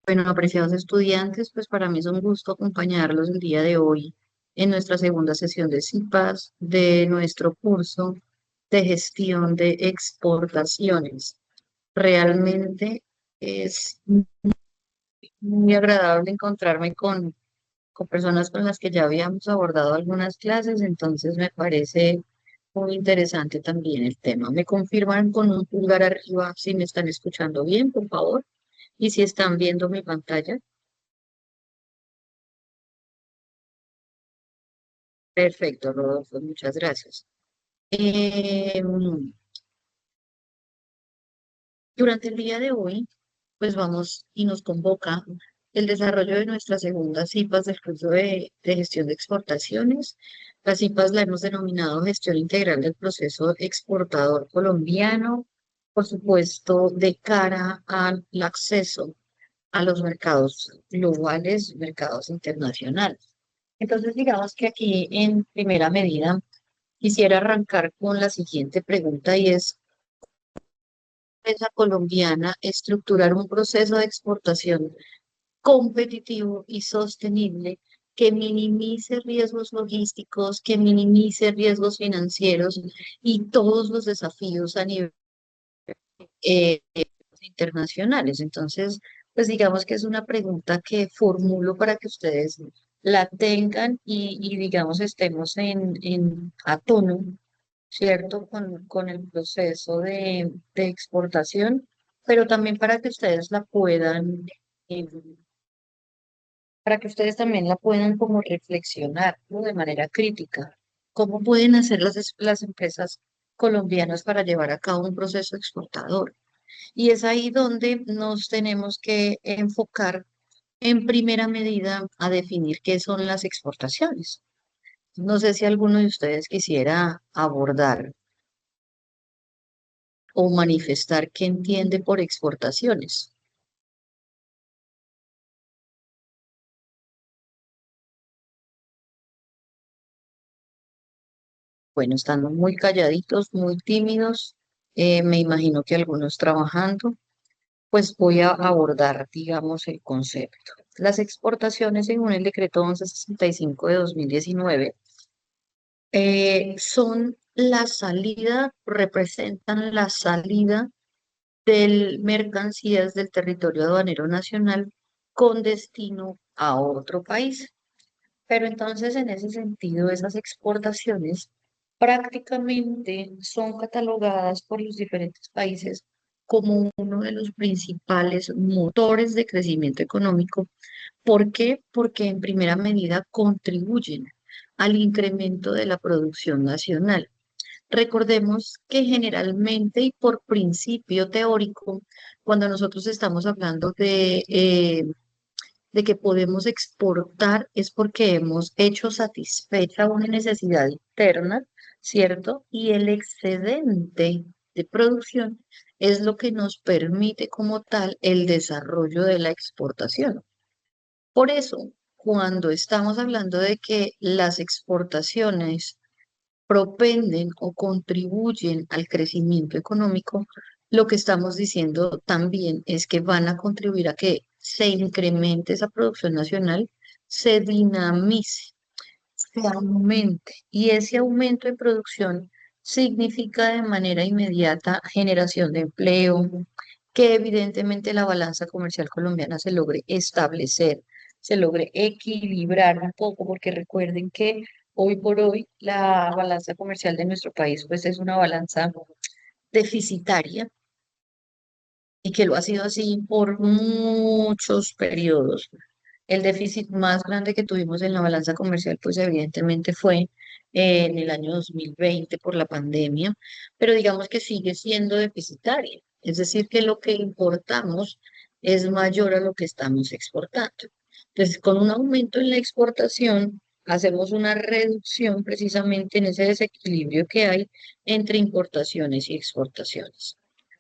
Bueno, apreciados estudiantes, pues para mí es un gusto acompañarlos el día de hoy en nuestra segunda sesión de CIPAS de nuestro curso de gestión de exportaciones. Realmente es muy agradable encontrarme con personas con las que ya habíamos abordado algunas clases, entonces me parece muy interesante también el tema. ¿Me confirman con un pulgar arriba si me están escuchando bien, por favor? Y si están viendo mi pantalla. Perfecto, Rodolfo, muchas gracias. Eh, Durante el día de hoy, pues vamos y nos convoca el desarrollo de nuestras segundas CIPAs del curso de gestión de exportaciones. Las CIPAs la hemos denominado gestión integral del proceso exportador colombiano, por supuesto, de cara al acceso a los mercados globales, mercados internacionales. Entonces, digamos que aquí en primera medida quisiera arrancar con la siguiente pregunta y es, empresa colombiana estructurar un proceso de exportación competitivo y sostenible que minimice riesgos logísticos, que minimice riesgos financieros y todos los desafíos a nivel eh, internacionales. Entonces, pues digamos que es una pregunta que formulo para que ustedes la tengan y digamos estemos a tono, ¿cierto? Con el proceso de exportación, pero también para que ustedes la puedan, eh, para que ustedes también la puedan como reflexionar, ¿no? De manera crítica. ¿Cómo pueden hacer las empresas colombianas para llevar a cabo un proceso exportador? Y es ahí donde nos tenemos que enfocar en primera medida a definir qué son las exportaciones. No sé si alguno de ustedes quisiera abordar o manifestar qué entiende por exportaciones. Bueno, estando muy calladitos, muy tímidos, me imagino que algunos trabajando, pues voy a abordar, digamos, el concepto. Las exportaciones, según el decreto 1165 de 2019, son la salida, representan la salida de mercancías del territorio aduanero nacional con destino a otro país. Pero entonces, en ese sentido, esas exportaciones prácticamente son catalogadas por los diferentes países como uno de los principales motores de crecimiento económico. ¿Por qué? Porque en primera medida contribuyen al incremento de la producción nacional. Recordemos que generalmente y por principio teórico, cuando nosotros estamos hablando de que podemos exportar es porque hemos hecho satisfecha una necesidad interna, ¿cierto? Y el excedente de producción es lo que nos permite como tal el desarrollo de la exportación. Por eso, cuando estamos hablando de que las exportaciones propenden o contribuyen al crecimiento económico, lo que estamos diciendo también es que van a contribuir a que se incremente esa producción nacional, se dinamice, se aumente. Y ese aumento de producción significa de manera inmediata generación de empleo, que evidentemente la balanza comercial colombiana se logre establecer, se logre equilibrar un poco, porque recuerden que hoy por hoy la balanza comercial de nuestro país pues es una balanza deficitaria y que lo ha sido así por muchos periodos. El déficit más grande que tuvimos en la balanza comercial, pues evidentemente fue en el año 2020 por la pandemia, pero digamos que sigue siendo deficitaria. Es decir, que lo que importamos es mayor a lo que estamos exportando. Entonces, con un aumento en la exportación, hacemos una reducción precisamente en ese desequilibrio que hay entre importaciones y exportaciones.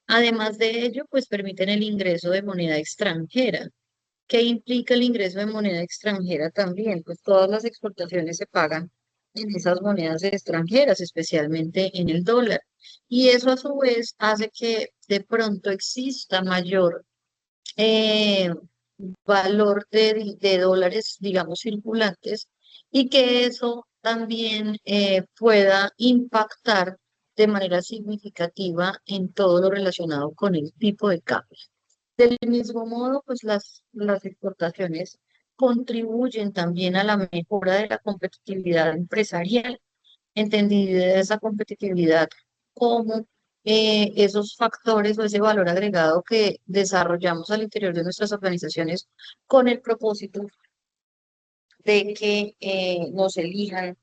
Además de ello, pues permiten el ingreso de moneda extranjera. ¿Qué implica el ingreso de moneda extranjera también? Pues todas las exportaciones se pagan en esas monedas extranjeras, especialmente en el dólar. Y eso a su vez hace que de pronto exista mayor valor de dólares, digamos, circulantes, y que eso también pueda impactar de manera significativa en todo lo relacionado con el tipo de cambio. Del mismo modo, pues las exportaciones contribuyen también a la mejora de la competitividad empresarial, entendida esa competitividad como esos factores o ese valor agregado que desarrollamos al interior de nuestras organizaciones con el propósito de que nos elijan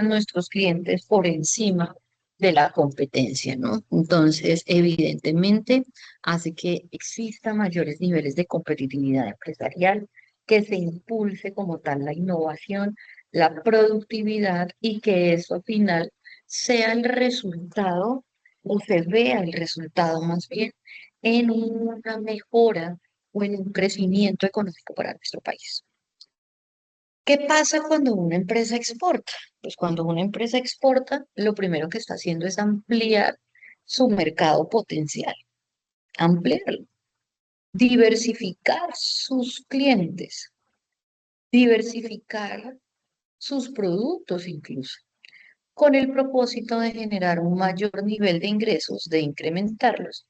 nuestros clientes por encima de la competencia, ¿no? Entonces, evidentemente, hace que exista mayores niveles de competitividad empresarial, que se impulse como tal la innovación, la productividad y que eso al final sea el resultado o se vea el resultado más bien en una mejora o en un crecimiento económico para nuestro país. ¿Qué pasa cuando una empresa exporta? Pues cuando una empresa exporta, lo primero que está haciendo es ampliar su mercado potencial, ampliarlo, diversificar sus clientes, diversificar sus productos incluso, con el propósito de generar un mayor nivel de ingresos, de incrementarlos,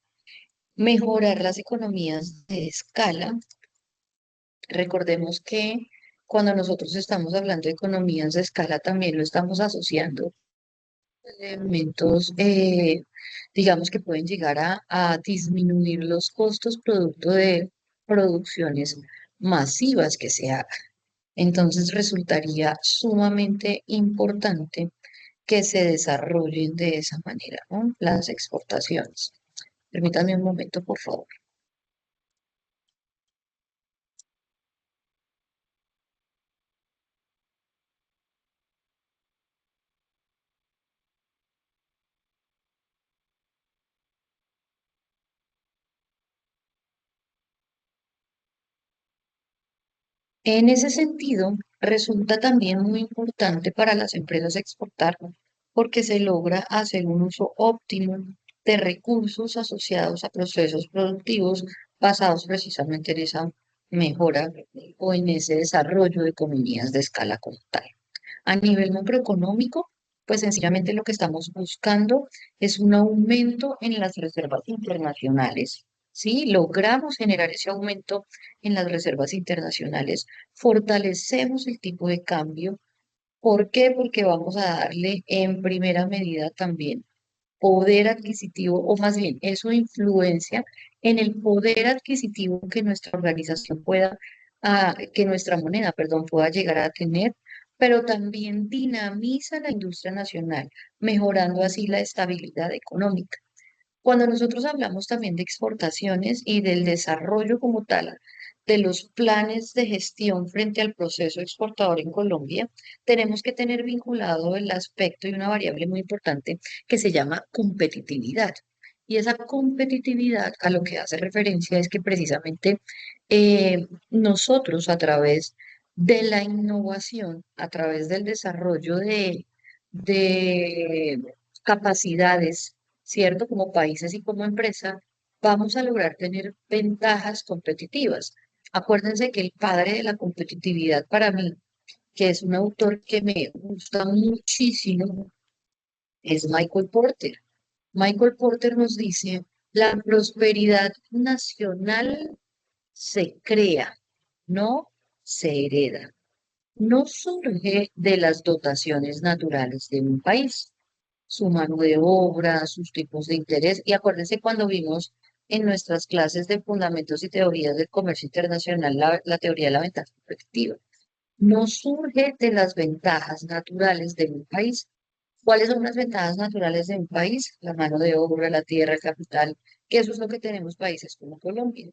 mejorar las economías de escala. Recordemos que cuando nosotros estamos hablando de economías de escala, también lo estamos asociando elementos, digamos, que pueden llegar a disminuir los costos producto de producciones masivas que se hagan. Entonces resultaría sumamente importante que se desarrollen de esa manera, ¿no? Las exportaciones. Permítanme un momento, por favor. En ese sentido, resulta también muy importante para las empresas exportar porque se logra hacer un uso óptimo de recursos asociados a procesos productivos basados precisamente en esa mejora o en ese desarrollo de economías de escala como tal. A nivel macroeconómico, pues sencillamente lo que estamos buscando es un aumento en las reservas internacionales. ¿Sí? Logramos generar ese aumento en las reservas internacionales, fortalecemos el tipo de cambio. ¿Por qué? Porque vamos a darle en primera medida también poder adquisitivo, o más bien, eso influencia en el poder adquisitivo que nuestra organización pueda, que nuestra moneda, perdón, pueda llegar a tener, pero también dinamiza la industria nacional, mejorando así la estabilidad económica. Cuando nosotros hablamos también de exportaciones y del desarrollo como tal, de los planes de gestión frente al proceso exportador en Colombia, tenemos que tener vinculado el aspecto y una variable muy importante que se llama competitividad. Y esa competitividad a lo que hace referencia es que precisamente nosotros a través de la innovación, a través del desarrollo de capacidades, ¿cierto? Como países y como empresa, vamos a lograr tener ventajas competitivas. Acuérdense que el padre de la competitividad para mí, que es un autor que me gusta muchísimo, es Michael Porter. Michael Porter nos dice, la prosperidad nacional se crea, no se hereda. No surge de las dotaciones naturales de un país, su mano de obra, sus tipos de interés. Y acuérdense cuando vimos en nuestras clases de fundamentos y teorías del comercio internacional la teoría de la ventaja competitiva. No surge de las ventajas naturales de un país. ¿Cuáles son las ventajas naturales de un país? La mano de obra, la tierra, el capital, que eso es lo que tenemos países como Colombia.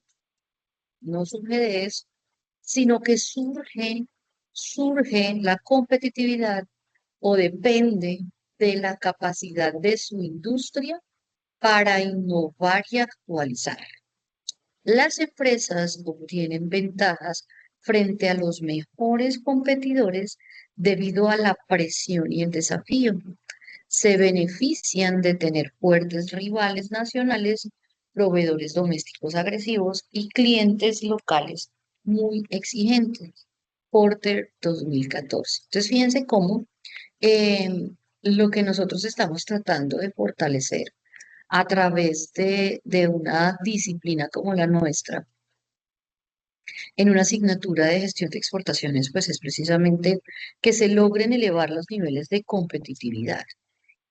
No surge de eso, sino que surge la competitividad o depende de la capacidad de su industria para innovar y actualizar. Las empresas obtienen ventajas frente a los mejores competidores debido a la presión y el desafío. Se benefician de tener fuertes rivales nacionales proveedores domésticos agresivos y clientes locales muy exigentes. Porter 2014. Entonces, fíjense cómo lo que nosotros estamos tratando de fortalecer a través de una disciplina como la nuestra, en una asignatura de gestión de exportaciones, pues es precisamente que se logren elevar los niveles de competitividad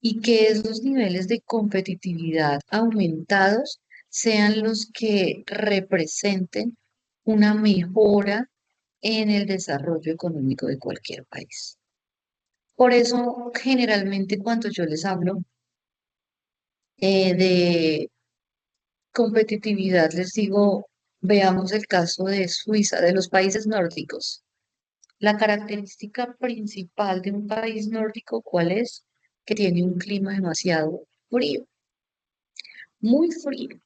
y que esos niveles de competitividad aumentados sean los que representen una mejora en el desarrollo económico de cualquier país. Por eso, generalmente cuando yo les hablo de competitividad, les digo, veamos el caso de Suiza, de los países nórdicos. La característica principal de un país nórdico, ¿cuál es? Que tiene un clima demasiado frío, muy frío,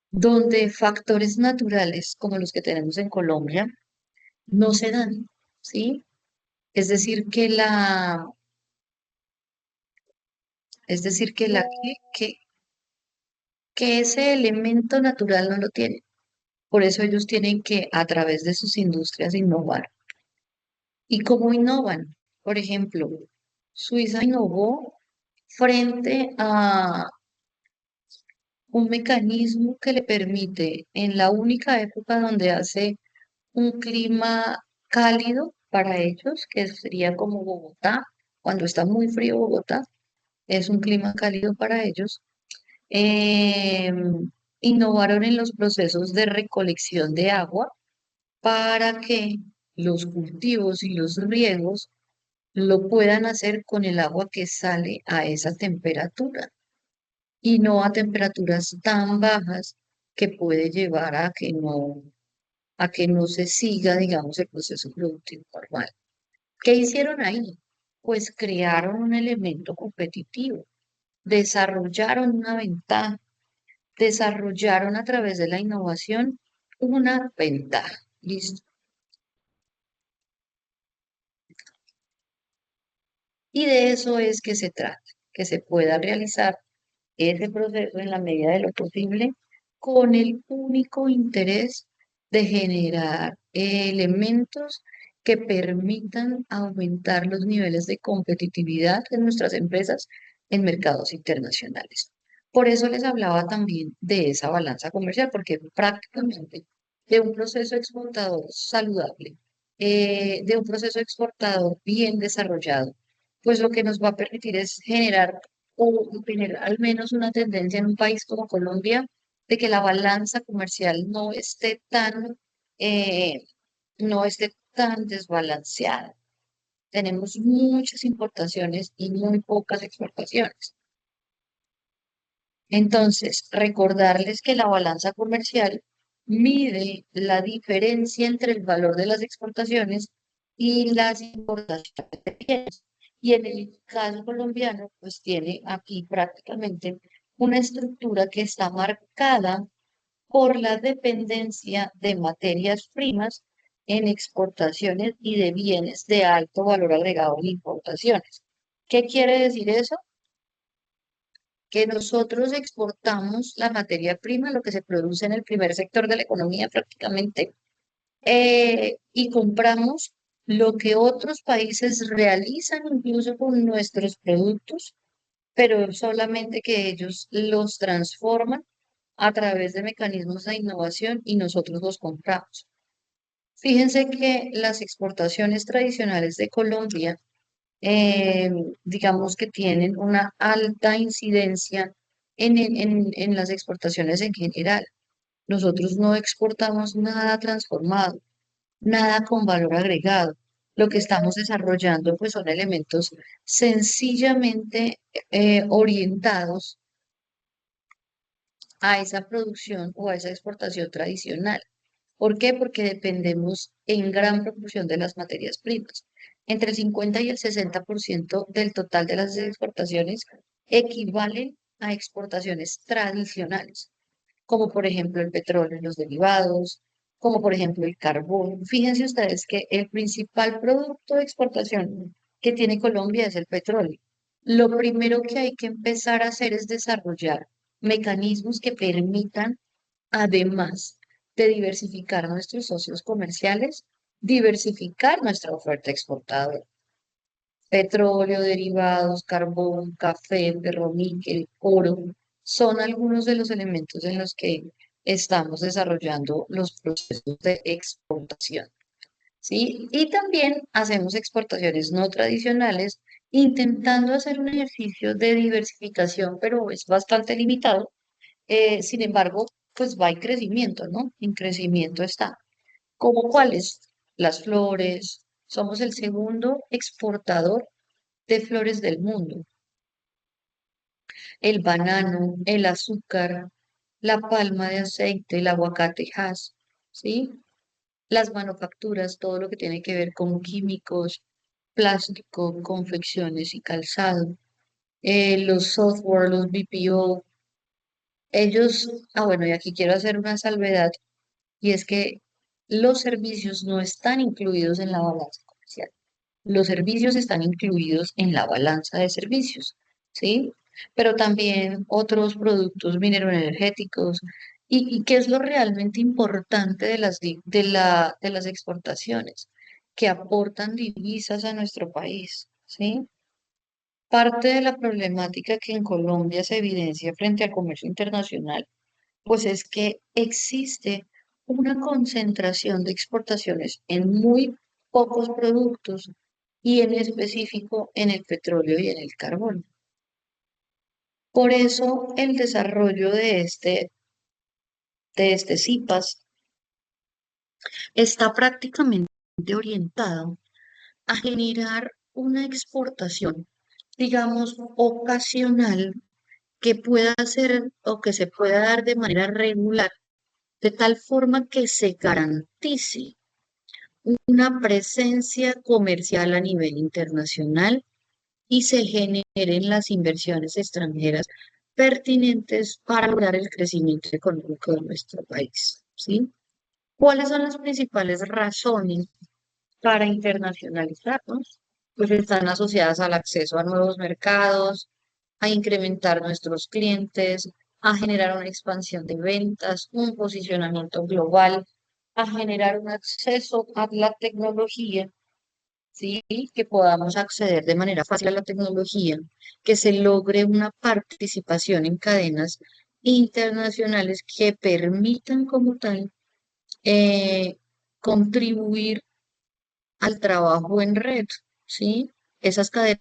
donde factores naturales como los que tenemos en Colombia no se dan, ¿sí? Es decir, es decir, que ese elemento natural no lo tienen. Por eso ellos tienen que, a través de sus industrias, innovar. ¿Y cómo innovan? Por ejemplo, Suiza innovó frente a un mecanismo que le permite, en la única época donde hace un clima cálido para ellos, que sería como Bogotá, cuando está muy frío Bogotá, es un clima cálido para ellos. eh, Innovaron en los procesos de recolección de agua para que los cultivos y los riegos lo puedan hacer con el agua que sale a esa temperatura y no a temperaturas tan bajas que puede llevar a que no se siga, digamos, el proceso productivo normal. ¿Qué hicieron ahí? Pues crearon un elemento competitivo, desarrollaron una ventaja, desarrollaron a través de la innovación una ventaja. ¿Listo? Y de eso es que se trata, que se pueda realizar ese proceso en la medida de lo posible con el único interés de generar elementos que permitan aumentar los niveles de competitividad de nuestras empresas en mercados internacionales. Por eso les hablaba también de esa balanza comercial, porque prácticamente de un proceso exportador saludable, de un proceso exportador bien desarrollado, pues lo que nos va a permitir es generar o tener al menos una tendencia en un país como Colombia de que la balanza comercial eh, no esté tan desbalanceada. Tenemos muchas importaciones y muy pocas exportaciones. Entonces, recordarles que la balanza comercial mide la diferencia entre el valor de las exportaciones y las importaciones de bienes. Y en el caso colombiano, pues tiene aquí prácticamente una estructura que está marcada por la dependencia de materias primas en exportaciones y de bienes de alto valor agregado en importaciones. ¿Qué quiere decir eso? Que nosotros exportamos la materia prima, lo que se produce en el primer sector de la economía prácticamente, y compramos lo que otros países realizan incluso con nuestros productos, pero solamente que ellos los transforman a través de mecanismos de innovación y nosotros los compramos. Fíjense que las exportaciones tradicionales de Colombia, eh, digamos que tienen una alta incidencia en las exportaciones en general. Nosotros no exportamos nada transformado, nada con valor agregado. Lo que estamos desarrollando pues son elementos sencillamente orientados a esa producción o a esa exportación tradicional. ¿Por qué? Porque dependemos en gran proporción de las materias primas. Entre el 50 y el 60% del total de las exportaciones equivalen a exportaciones tradicionales, como por ejemplo el petróleo y los derivados, como por ejemplo el carbón. Fíjense ustedes que el principal producto de exportación que tiene Colombia es el petróleo. Lo primero que hay que empezar a hacer es desarrollar mecanismos que permitan, además de diversificar nuestros socios comerciales, diversificar nuestra oferta exportadora. Petróleo, derivados, carbón, café, ferroníquel, oro, son algunos de los elementos en los que estamos desarrollando los procesos de exportación, ¿sí? Y también hacemos exportaciones no tradicionales, intentando hacer un ejercicio de diversificación, pero es bastante limitado. Sin embargo, pues va en crecimiento, ¿no? En crecimiento está. ¿Cómo cuáles? Las flores. Somos el segundo exportador de flores del mundo. El banano, el azúcar, la palma de aceite, el aguacate Hass, ¿sí? Las manufacturas, todo lo que tiene que ver con químicos, plástico, confecciones y calzado. Los software, los BPO, ellos, bueno, y aquí quiero hacer una salvedad, y es que los servicios no están incluidos en la balanza comercial. Los servicios están incluidos en la balanza de servicios, ¿sí? Pero también otros productos mineroenergéticos. ¿Y qué es lo realmente importante de de las exportaciones? Que aportan divisas a nuestro país, ¿sí? Parte de la problemática que en Colombia se evidencia frente al comercio internacional, pues es que existe una concentración de exportaciones en muy pocos productos y en específico en el petróleo y en el carbón. Por eso el desarrollo de este CIPAS está prácticamente orientado a generar una exportación, digamos, ocasional que pueda ser o que se pueda dar de manera regular, de tal forma que se garantice una presencia comercial a nivel internacional y se generen las inversiones extranjeras pertinentes para lograr el crecimiento económico de nuestro país, ¿sí? ¿Cuáles son las principales razones para internacionalizarnos? Pues están asociadas al acceso a nuevos mercados, a incrementar nuestros clientes, a generar una expansión de ventas, un posicionamiento global, a generar un acceso a la tecnología, ¿sí? Que podamos acceder de manera fácil a la tecnología, que se logre una participación en cadenas internacionales que permitan como tal eh, contribuir al trabajo en red, ¿sí? Esas cadenas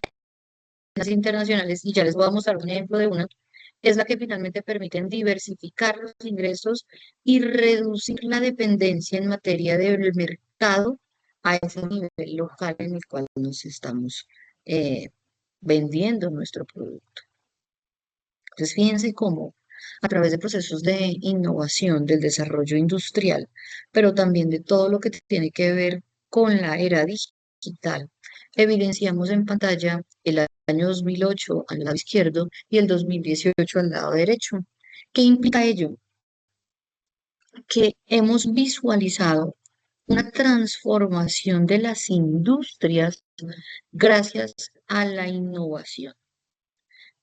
internacionales, y ya les voy a mostrar un ejemplo de una, es la que finalmente permiten diversificar los ingresos y reducir la dependencia en materia del mercado a ese nivel local en el cual nos estamos eh, vendiendo nuestro producto. Entonces, fíjense cómo a través de procesos de innovación, del desarrollo industrial, pero también de todo lo que tiene que ver con la era digital, evidenciamos en pantalla el año 2008 al lado izquierdo y el 2018 al lado derecho. ¿Qué implica ello? Que hemos visualizado una transformación de las industrias gracias a la innovación,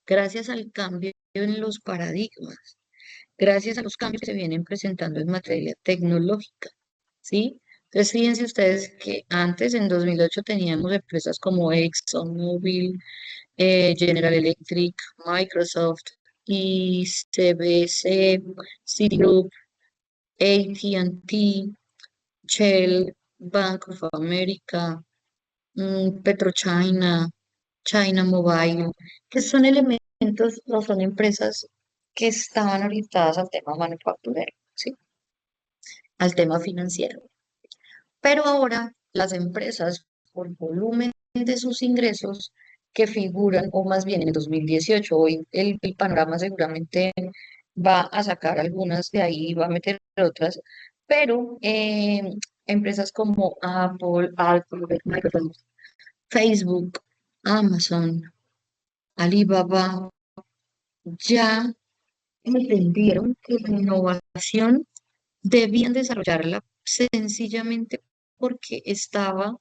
gracias al cambio en los paradigmas, gracias a los cambios que se vienen presentando en materia tecnológica, ¿sí? Entonces, fíjense ustedes que antes, en 2008, teníamos empresas como ExxonMobil, General Electric, Microsoft, ICBC, Citigroup, AT&T, Shell, Bank of America, PetroChina, China Mobile, que son elementos o son empresas que estaban orientadas al tema manufacturero, ¿sí? Al tema financiero. Pero ahora las empresas, por volumen de sus ingresos que figuran, o más bien en el 2018, hoy el panorama seguramente va a sacar algunas de ahí y va a meter otras, pero empresas como Apple, Alphabet, Microsoft, Facebook, Amazon, Alibaba, ya entendieron que la innovación debían desarrollarla sencillamente porque estaba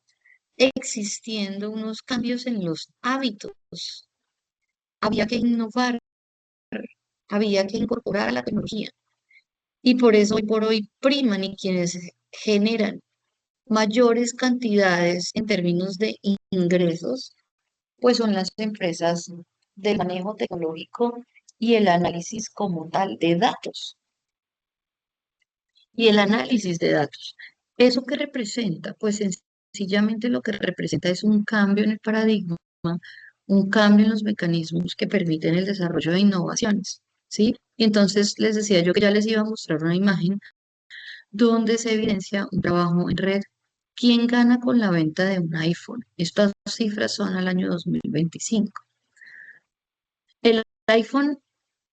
existiendo unos cambios en los hábitos. Había que innovar, había que incorporar a la tecnología. Y por eso hoy por hoy priman y quienes generan mayores cantidades en términos de ingresos, pues son las empresas del manejo tecnológico y el análisis como tal de datos. Y el análisis de datos. ¿Eso qué representa? Pues sencillamente lo que representa es un cambio en el paradigma, un cambio en los mecanismos que permiten el desarrollo de innovaciones, ¿sí? Y entonces les decía yo que ya les iba a mostrar una imagen donde se evidencia un trabajo en red. ¿Quién gana con la venta de un iPhone? Estas cifras son al año 2025. El iPhone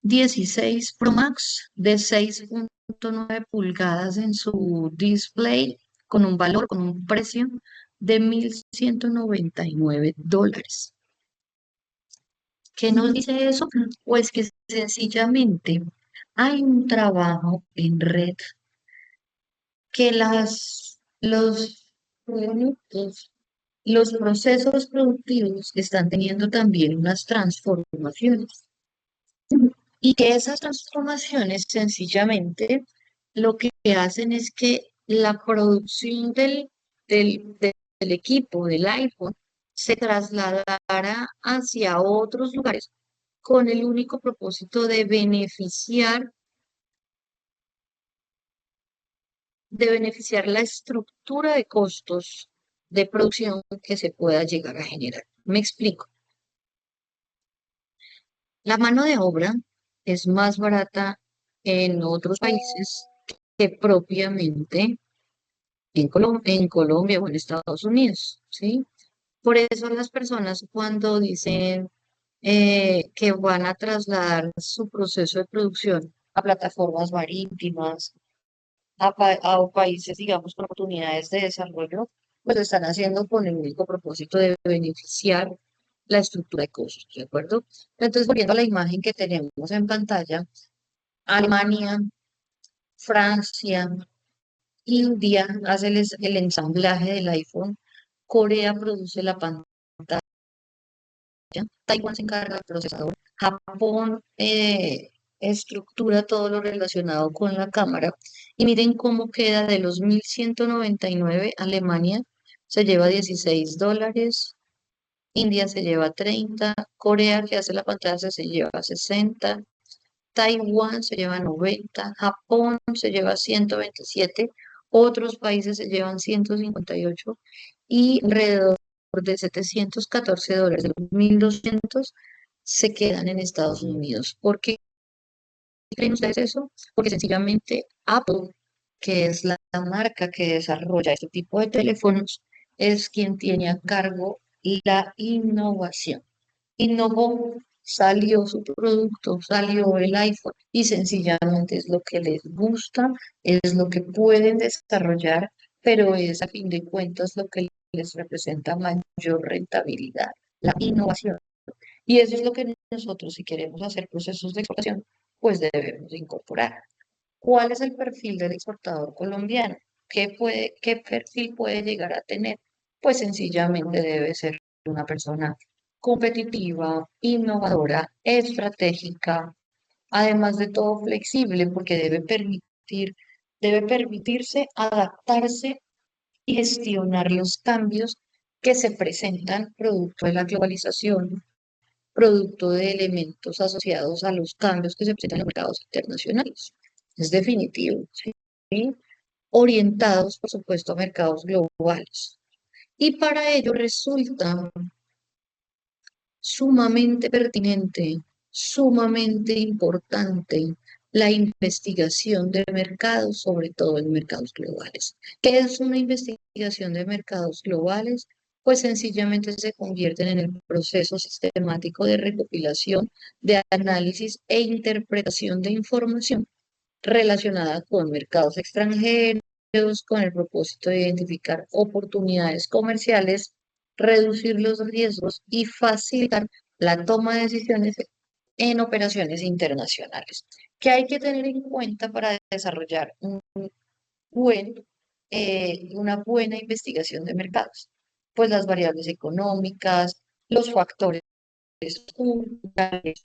16 Pro Max de 6.9 pulgadas en su display con un valor, con un precio de $1,199. ¿Qué nos dice eso? Pues que sencillamente hay un trabajo en red que productos, los procesos productivos están teniendo también unas transformaciones. Y que esas transformaciones sencillamente lo que hacen es que la producción del equipo, del iPhone, se trasladara hacia otros lugares con el único propósito de beneficiar la estructura de costos de producción que se pueda llegar a generar. Me explico. La mano de obra es más barata en otros países que propiamente en Colombia o en Estados Unidos, ¿sí? Por eso las personas cuando dicen que van a trasladar su proceso de producción a plataformas marítimas, a países, digamos, con oportunidades de desarrollo, pues lo están haciendo con el único propósito de beneficiar la estructura de costos, ¿de acuerdo? Entonces, volviendo a la imagen que tenemos en pantalla, Alemania, Francia, India hace el ensamblaje del iPhone, Corea produce la pantalla, Taiwán se encarga del procesador, Japón estructura todo lo relacionado con la cámara. Y miren cómo queda de los 1,199, Alemania se lleva $16, India se lleva 30, Corea que hace la pantalla se lleva 60, Taiwán se lleva 90, Japón se lleva 127, otros países se llevan 158 y alrededor de $714 de los 1,200 se quedan en Estados Unidos. ¿Por qué creen ustedes eso? Porque sencillamente Apple, que es la marca que desarrolla este tipo de teléfonos, es quien tiene a cargo la innovación. Innovó, salió su producto, salió el iPhone y sencillamente es lo que les gusta, es lo que pueden desarrollar, pero es a fin de cuentas lo que les representa mayor rentabilidad, la innovación. Y eso es lo que nosotros, si queremos hacer procesos de exportación, pues debemos incorporar. ¿Cuál es el perfil del exportador colombiano? ¿Qué perfil puede llegar a tener? Pues sencillamente debe ser una persona competitiva, innovadora, estratégica, además de todo flexible, porque debe permitirse adaptarse y gestionar los cambios que se presentan producto de la globalización, producto de elementos asociados a los cambios que se presentan en los mercados internacionales. Es definitivo, ¿sí? Orientados, por supuesto, a mercados globales. Y para ello resulta sumamente pertinente, sumamente importante la investigación de mercados, sobre todo en mercados globales. ¿Qué es una investigación de mercados globales? Pues sencillamente se convierten en el proceso sistemático de recopilación, de análisis e interpretación de información relacionada con mercados extranjeros, con el propósito de identificar oportunidades comerciales, reducir los riesgos y facilitar la toma de decisiones en operaciones internacionales. ¿Qué hay que tener en cuenta para desarrollar buen, una buena investigación de mercados? Pues las variables económicas, los factores culturales,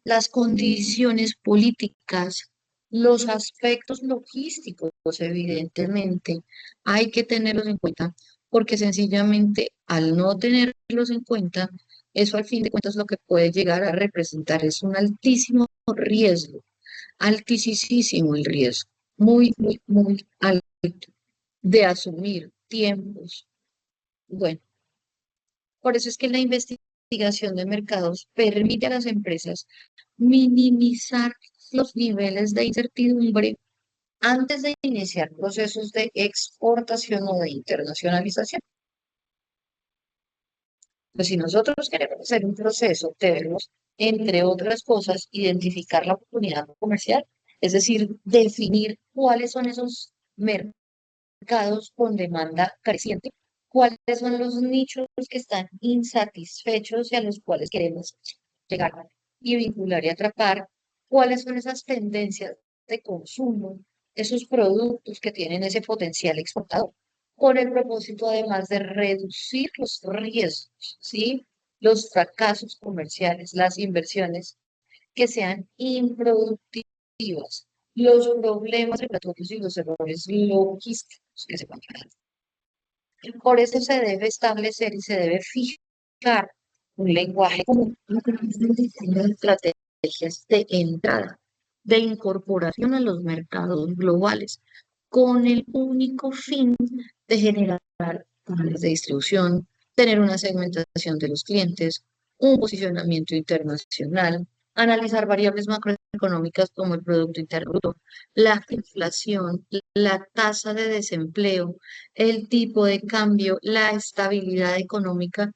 las condiciones políticas, los aspectos logísticos, evidentemente, hay que tenerlos en cuenta porque sencillamente al no tenerlos en cuenta, eso al fin de cuentas lo que puede llegar a representar es un altísimo riesgo, altísimo el riesgo, muy alto de asumir tiempos. Bueno, por eso es que la investigación de mercados permite a las empresas minimizar los niveles de incertidumbre antes de iniciar procesos de exportación o de internacionalización. Pues si nosotros queremos hacer un proceso, debemos, entre otras cosas, identificar la oportunidad comercial, es decir, definir cuáles son esos mercados con demanda creciente, cuáles son los nichos que están insatisfechos y a los cuales queremos llegar y vincular y atrapar, cuáles son esas tendencias de consumo, esos productos que tienen ese potencial exportador, con el propósito además de reducir los riesgos, ¿sí? Los fracasos comerciales, las inversiones que sean improductivas, los problemas regulatorios y los errores logísticos que se van a dar. Por eso se debe establecer y se debe fijar un lenguaje común, un diseño de estrategias de entrada, de incorporación a los mercados globales, con el único fin de generar canales de distribución, tener una segmentación de los clientes, un posicionamiento internacional, analizar variables macroeconómicas como el Producto Interno Bruto, la inflación, la tasa de desempleo, el tipo de cambio, la estabilidad económica,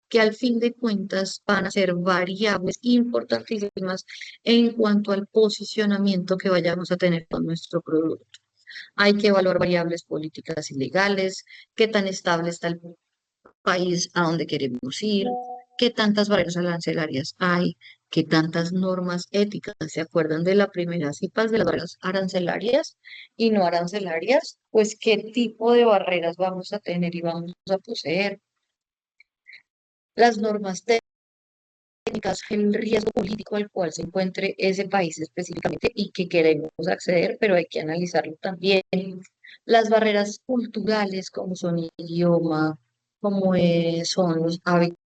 que al fin de cuentas van a ser variables importantísimas en cuanto al posicionamiento que vayamos a tener con nuestro producto. Hay que evaluar variables políticas y legales, qué tan estable está el país a donde queremos ir, qué tantas barreras arancelarias hay, qué tantas normas éticas se acuerdan de la primera CIPAS de las barreras arancelarias y no arancelarias, pues qué tipo de barreras vamos a tener y vamos a poseer, las normas técnicas, el riesgo político al cual se encuentre ese país específicamente y que queremos acceder, pero hay que analizarlo también, las barreras culturales como son el idioma, como son los hábitos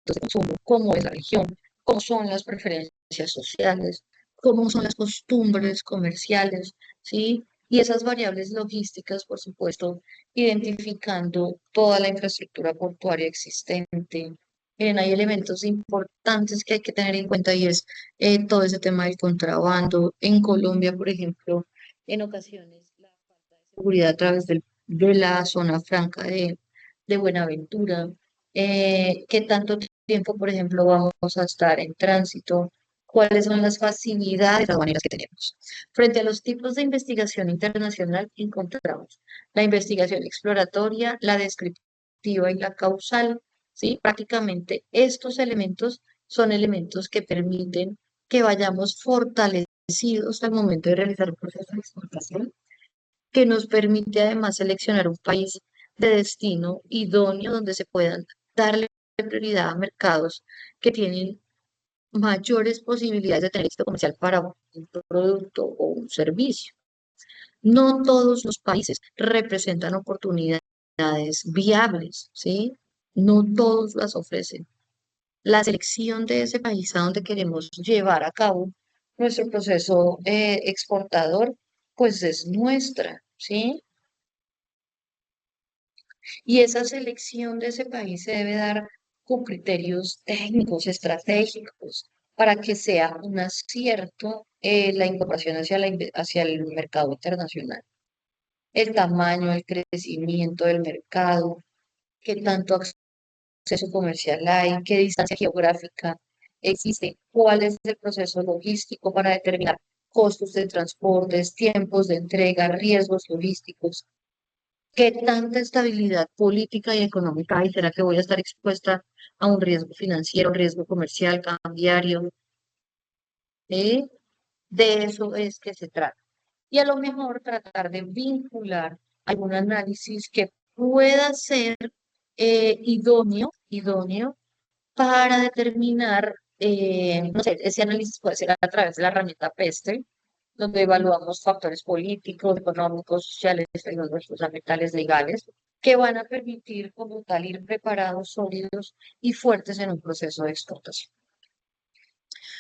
de consumo, cómo es la religión, cómo son las preferencias sociales, cómo son las costumbres comerciales, ¿sí? Y esas variables logísticas, por supuesto, identificando toda la infraestructura portuaria existente. Miren, hay elementos importantes que hay que tener en cuenta y es todo ese tema del contrabando. En Colombia, por ejemplo, en ocasiones la falta de seguridad a través de la zona franca de Buenaventura, qué tanto tiempo, por ejemplo, vamos a estar en tránsito, cuáles son las facilidades aduaneras que tenemos. Frente a los tipos de investigación internacional, encontramos la investigación exploratoria, la descriptiva y la causal, ¿sí? Prácticamente estos elementos son elementos que permiten que vayamos fortalecidos al momento de realizar un proceso de exportación, que nos permite además seleccionar un país de destino idóneo donde se puedan darle prioridad a mercados que tienen mayores posibilidades de tener éxito comercial para un producto o un servicio. No todos los países representan oportunidades viables, ¿sí? No todos las ofrecen. La selección de ese país a donde queremos llevar a cabo nuestro proceso exportador, pues es nuestra, ¿sí? Y esa selección de ese país se debe dar con criterios técnicos, estratégicos, para que sea un acierto la incorporación hacia el mercado internacional. El tamaño, el crecimiento del mercado, qué tanto acceso comercial hay, qué distancia geográfica existe, cuál es el proceso logístico para determinar costos de transportes, tiempos de entrega, riesgos logísticos. ¿Qué tanta estabilidad política y económica hay? ¿Será que voy a estar expuesta a un riesgo financiero, riesgo comercial, cambiario? ¿Eh? De eso es que se trata. Y a lo mejor tratar de vincular algún análisis que pueda ser idóneo para determinar No sé, ese análisis puede ser a través de la herramienta PESTEL, donde evaluamos factores políticos, económicos, sociales, tecnológicos, ambientales, legales, que van a permitir como tal ir preparados, sólidos y fuertes en un proceso de exportación.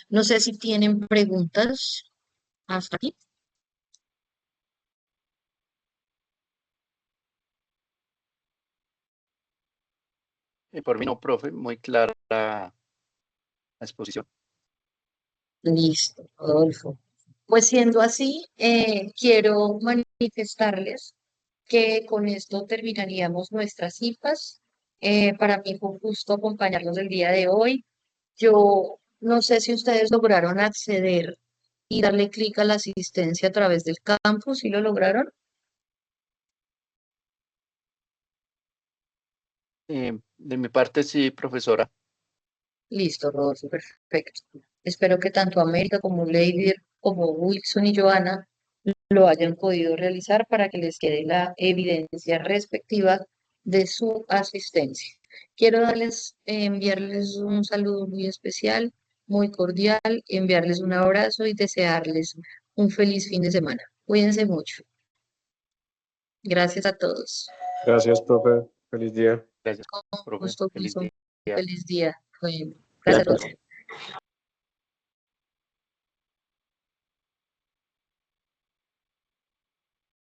No sé si tienen preguntas hasta aquí. Por mí no, profe, muy clara la exposición. Listo, Rodolfo. Pues siendo así, quiero manifestarles que con esto terminaríamos nuestras citas. Para mí fue un gusto acompañarlos el día de hoy. Yo no sé si ustedes lograron acceder y darle clic a la asistencia a través del campus, ¿sí lo lograron? De mi parte, sí, profesora. Listo, Rodolfo, perfecto. Espero que tanto América como Lady, como Wilson y Joana lo hayan podido realizar para que les quede la evidencia respectiva de su asistencia. Quiero enviarles un saludo muy especial, muy cordial, enviarles un abrazo y desearles un feliz fin de semana. Cuídense mucho. Gracias a todos. Gracias, profe. Feliz día. Gracias, Con profe. gusto, Feliz Wilson. día. Feliz día. Bueno, gracias a Gracias. todos.